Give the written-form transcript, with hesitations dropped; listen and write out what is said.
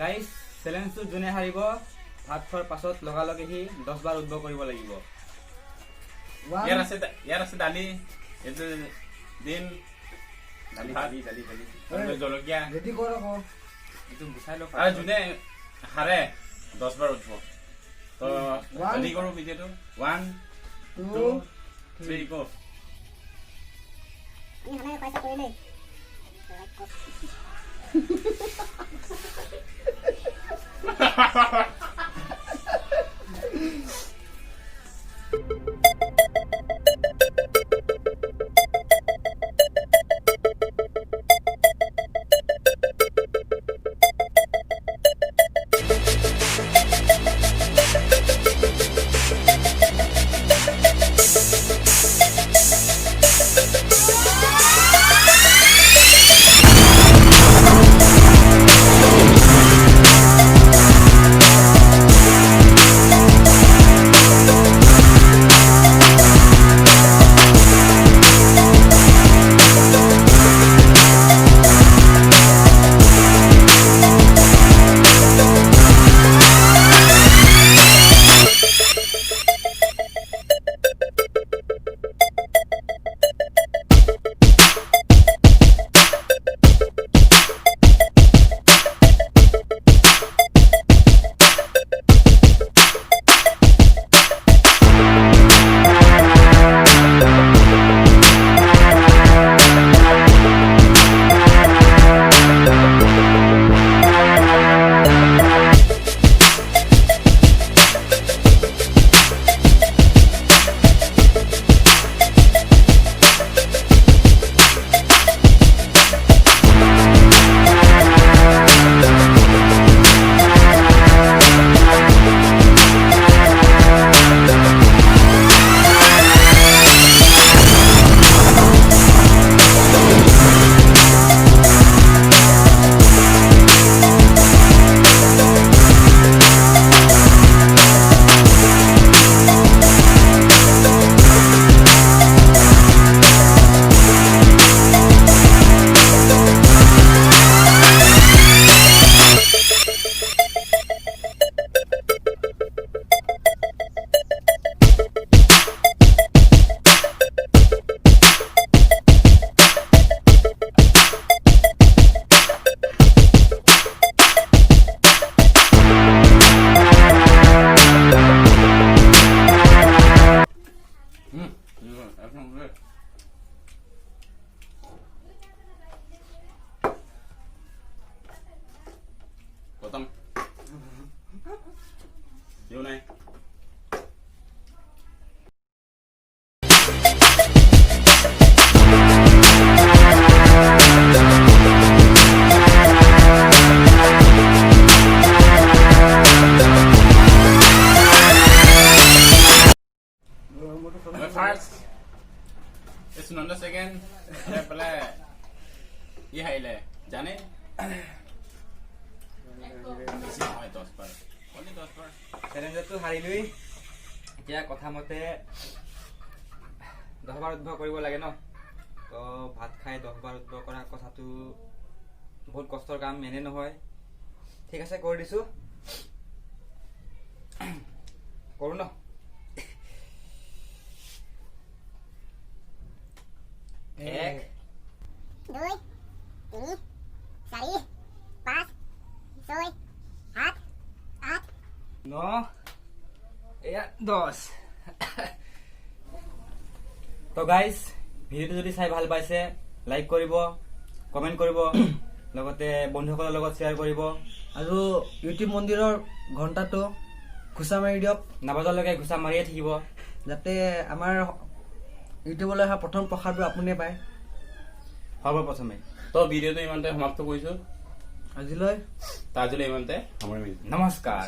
Guys চ্যালেঞ্জটো যোনে হাৰিব ভাত খোৱাৰ পাছত লগালগে সি 10 বাৰ উদ্ভৱ কৰিব লাগিব। ইয়াৰ আছে দালি এইটো দিম দালি জলকীয়া ৰেডি কৰ আকৌ এইটো গুছাই লওক আৰু যোনে হাৰে 10 বাৰ উঠব তো ৰেডি কৰো ভিডিঅটো 1 2 3 গো ini hanya paisa koi Potong. Yo này. First, it's not the second. Pala, ये है ले, जाने? চ্যালেঞ্জটো হাৰিলৈ এতিয়া কথা মতে 10 বাৰ উদ্ভৱ কৰিব লাগে ন তো ভাত খাই 10 বাৰ উদ্ভৱ কৰা কথাটো বহুত কষ্টৰ কাম এনে নহয় ঠিক আছে কৰি দিছো কৰো ন 1 2 3 4 5 6 7 8 9 এয়া 10 তো গাইস ভিডিওটো যদি চাই ভাল পাইছে লাইক কৰিব কমেন্ট কৰিব লগতে বন্ধুসকলৰ লগত শ্বেয়াৰ কৰিব আৰু ইউটিউব মন্দিৰৰ ঘণ্টাটো ঘুচা মাৰি দিয়ক নাবাজালৈকে ঘুচা মাৰিয়ে থাকিব যাতে আমাৰ ইউটিউবলৈ অহা প্ৰথম প্ৰসাদটো আপুনিয়ে পায় সৰ্বপ্ৰথমে তো ভিডিওটো ইমানতে সমাপ্ত কৰিছো আজিলৈ তাজলৈ ইমানতে সামৰি মাৰিছো নমস্কাৰ